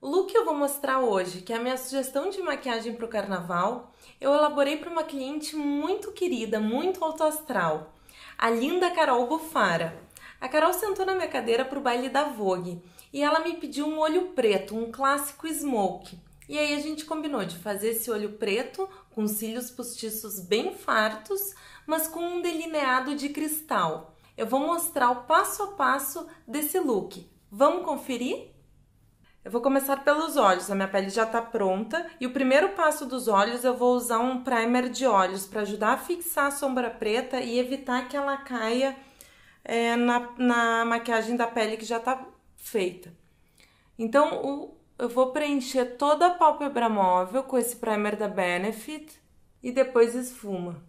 O look que eu vou mostrar hoje, que é a minha sugestão de maquiagem para o carnaval, eu elaborei para uma cliente muito querida, muito alto astral, a linda Carol Bufara. A Carol sentou na minha cadeira para o baile da Vogue e ela me pediu um olho preto, um clássico smoke. E aí a gente combinou de fazer esse olho preto com cílios postiços bem fartos, mas com um delineado de cristal. Eu vou mostrar o passo a passo desse look. Vamos conferir? Eu vou começar pelos olhos, a minha pele já tá pronta e o primeiro passo dos olhos eu vou usar um primer de olhos para ajudar a fixar a sombra preta e evitar que ela caia na maquiagem da pele que já tá feita. Então eu vou preencher toda a pálpebra móvel com esse primer da Benefit e depois esfuma.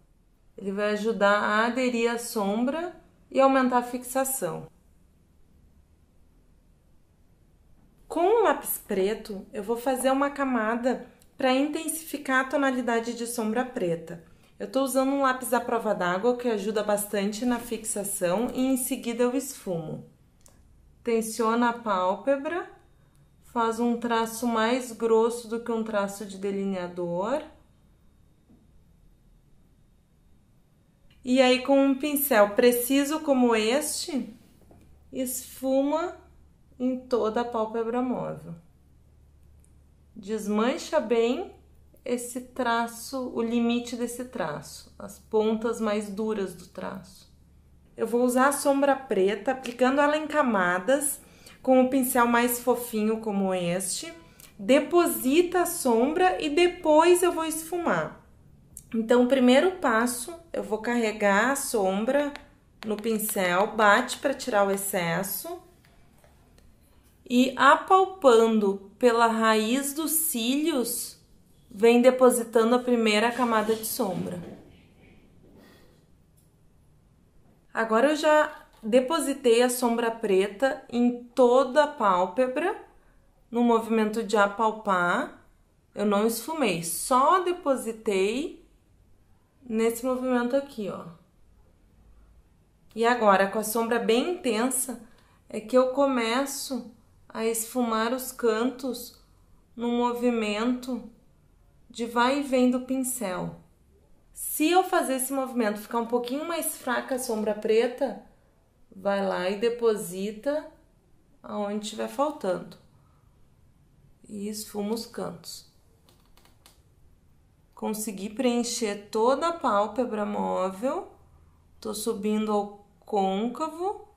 Ele vai ajudar a aderir à sombra e aumentar a fixação. Com o lápis preto, eu vou fazer uma camada para intensificar a tonalidade de sombra preta. Eu estou usando um lápis à prova d'água que ajuda bastante na fixação e em seguida eu esfumo. Tensiona a pálpebra, faz um traço mais grosso do que um traço de delineador. E aí com um pincel preciso como este, esfuma em toda a pálpebra móvel. Desmancha bem esse traço, o limite desse traço, as pontas mais duras do traço. Eu vou usar a sombra preta, aplicando ela em camadas, com o pincel mais fofinho como este. Deposita a sombra e depois eu vou esfumar. Então, o primeiro passo, eu vou carregar a sombra no pincel, bate para tirar o excesso. E apalpando pela raiz dos cílios, vem depositando a primeira camada de sombra. Agora eu já depositei a sombra preta em toda a pálpebra, no movimento de apalpar. Eu não esfumei, só depositei nesse movimento aqui, ó. E agora, com a sombra bem intensa, é que eu começo a esfumar os cantos no movimento de vai e vem do pincel. Se eu fazer esse movimento ficar um pouquinho mais fraca a sombra preta, vai lá e deposita aonde estiver faltando. E esfuma os cantos. Consegui preencher toda a pálpebra móvel, tô subindo ao côncavo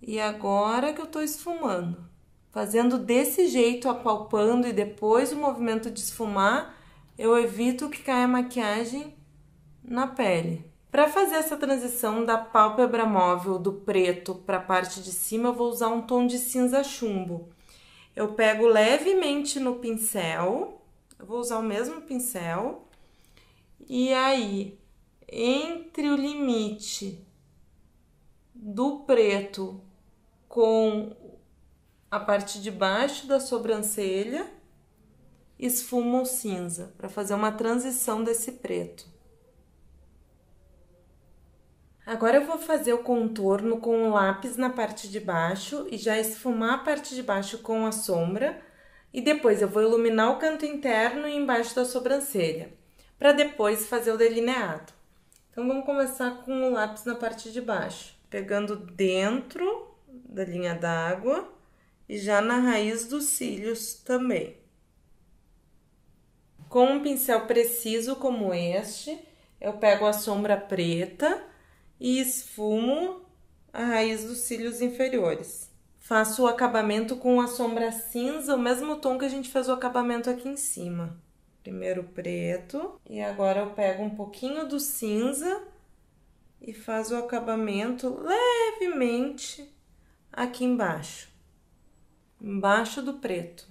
e agora que eu tô esfumando. Fazendo desse jeito, apalpando e depois o movimento de esfumar, eu evito que caia a maquiagem na pele. Para fazer essa transição da pálpebra móvel do preto para a parte de cima, eu vou usar um tom de cinza chumbo. Eu pego levemente no pincel, eu vou usar o mesmo pincel, e aí, entre o limite do preto com a parte de baixo da sobrancelha, esfumo o cinza, para fazer uma transição desse preto. Agora eu vou fazer o contorno com o lápis na parte de baixo e já esfumar a parte de baixo com a sombra, e depois eu vou iluminar o canto interno e embaixo da sobrancelha, para depois fazer o delineado. Então vamos começar com o lápis na parte de baixo, pegando dentro da linha d'água e já na raiz dos cílios também. Com um pincel preciso como este, eu pego a sombra preta e esfumo a raiz dos cílios inferiores. Faço o acabamento com a sombra cinza, o mesmo tom que a gente fez o acabamento aqui em cima. Primeiro preto, e agora eu pego um pouquinho do cinza e faço o acabamento levemente aqui embaixo. Embaixo do preto.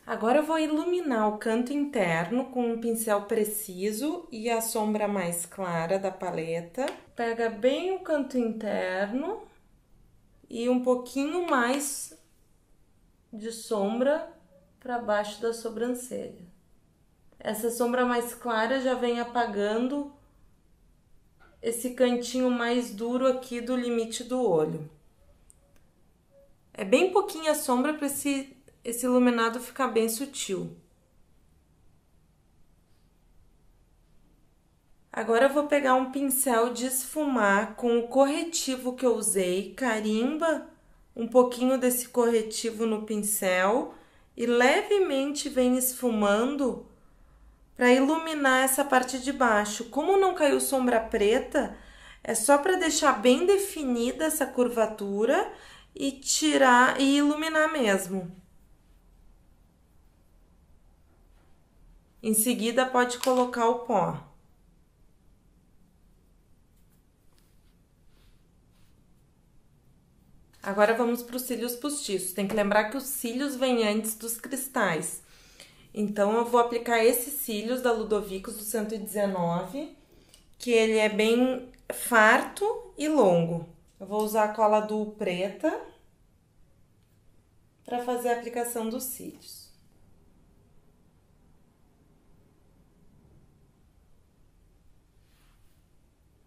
Agora eu vou iluminar o canto interno com um pincel preciso e a sombra mais clara da paleta. Pega bem o canto interno e um pouquinho mais de sombra para baixo da sobrancelha. Essa sombra mais clara já vem apagando esse cantinho mais duro aqui do limite do olho. É bem pouquinha sombra para esse iluminado ficar bem sutil. Agora eu vou pegar um pincel de esfumar com o corretivo que eu usei, carimba um pouquinho desse corretivo no pincel e levemente vem esfumando para iluminar essa parte de baixo. Como não caiu sombra preta, é só para deixar bem definida essa curvatura e tirar e iluminar mesmo. Em seguida, pode colocar o pó. Agora vamos para os cílios postiços. Tem que lembrar que os cílios vêm antes dos cristais. Então, eu vou aplicar esses cílios da Ludovicos do 119, que ele é bem farto e longo. Eu vou usar a cola Duo preta para fazer a aplicação dos cílios.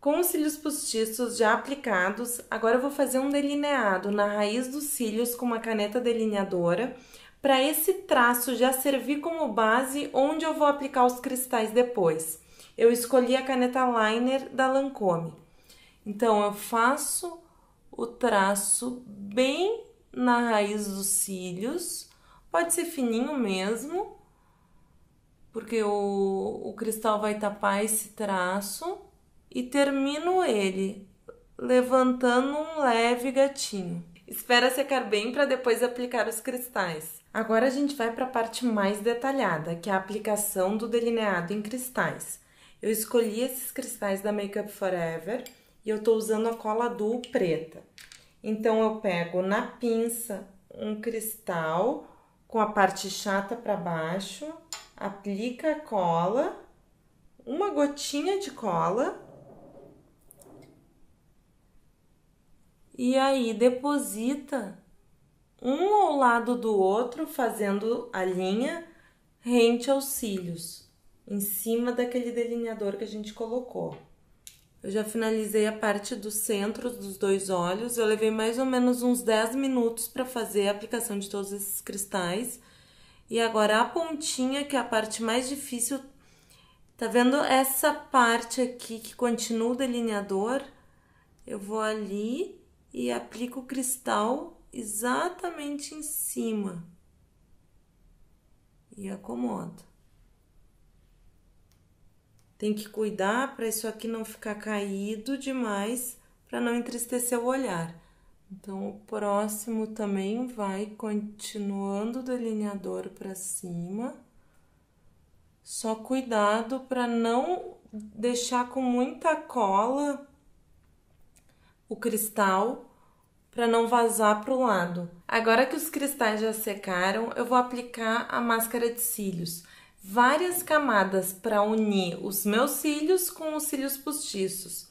Com os cílios postiços já aplicados, agora eu vou fazer um delineado na raiz dos cílios com uma caneta delineadora, para esse traço já servir como base onde eu vou aplicar os cristais depois. Eu escolhi a caneta liner da Lancôme. Então, eu faço o traço bem na raiz dos cílios, pode ser fininho mesmo, porque o cristal vai tapar esse traço. E termino ele levantando um leve gatinho. Espera secar bem para depois aplicar os cristais. Agora a gente vai para a parte mais detalhada, que é a aplicação do delineado em cristais. Eu escolhi esses cristais da Make Up For Ever e eu tô usando a cola Duo preta. Então eu pego na pinça um cristal com a parte chata para baixo, aplica a cola, uma gotinha de cola. E aí, deposita um ao lado do outro, fazendo a linha rente aos cílios, em cima daquele delineador que a gente colocou. Eu já finalizei a parte dos centros dos dois olhos, eu levei mais ou menos uns 10 minutos para fazer a aplicação de todos esses cristais. E agora a pontinha, que é a parte mais difícil, tá vendo essa parte aqui que continua o delineador? Eu vou ali e aplico o cristal exatamente em cima e acomodo. Tem que cuidar para isso aqui não ficar caído demais, para não entristecer o olhar. Então, o próximo também vai continuando o delineador para cima. Só cuidado para não deixar com muita cola o cristal, para não vazar para o lado. Agora que os cristais já secaram, eu vou aplicar a máscara de cílios. Várias camadas para unir os meus cílios com os cílios postiços.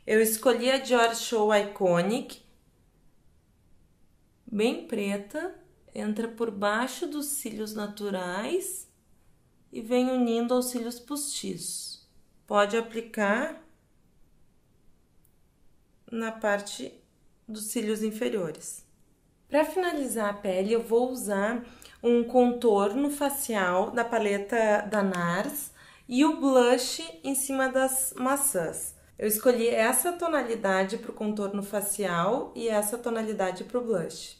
Eu escolhi a Dior Show Iconic, bem preta, entra por baixo dos cílios naturais e vem unindo aos cílios postiços. Pode aplicar na parte dos cílios inferiores. Para finalizar a pele, eu vou usar um contorno facial da paleta da NARS e o blush em cima das maçãs. Eu escolhi essa tonalidade para o contorno facial e essa tonalidade para o blush.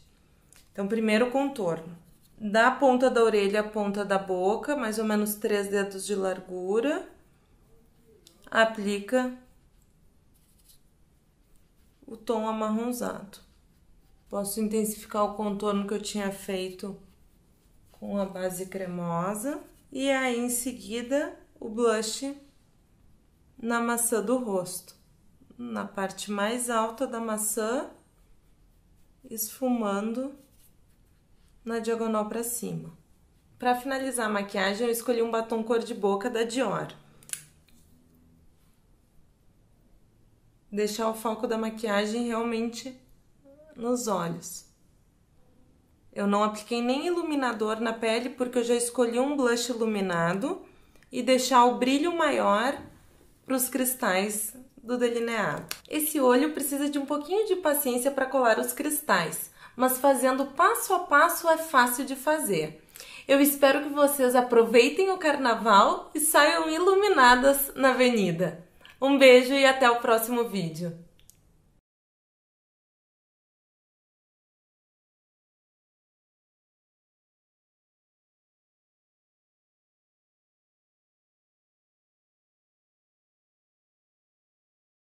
Então, primeiro o contorno. Da ponta da orelha à ponta da boca, mais ou menos 3 dedos de largura. Aplica o tom amarronzado. Posso intensificar o contorno que eu tinha feito com a base cremosa. E aí, em seguida, o blush na maçã do rosto. Na parte mais alta da maçã, esfumando na diagonal para cima. Para finalizar a maquiagem, eu escolhi um batom cor de boca da Dior. Deixar o foco da maquiagem realmente nos olhos. Eu não apliquei nem iluminador na pele porque eu já escolhi um blush iluminado e deixar o brilho maior para os cristais do delineado. Esse olho precisa de um pouquinho de paciência para colar os cristais, mas fazendo passo a passo é fácil de fazer. Eu espero que vocês aproveitem o carnaval e saiam iluminadas na avenida. Um beijo e até o próximo vídeo.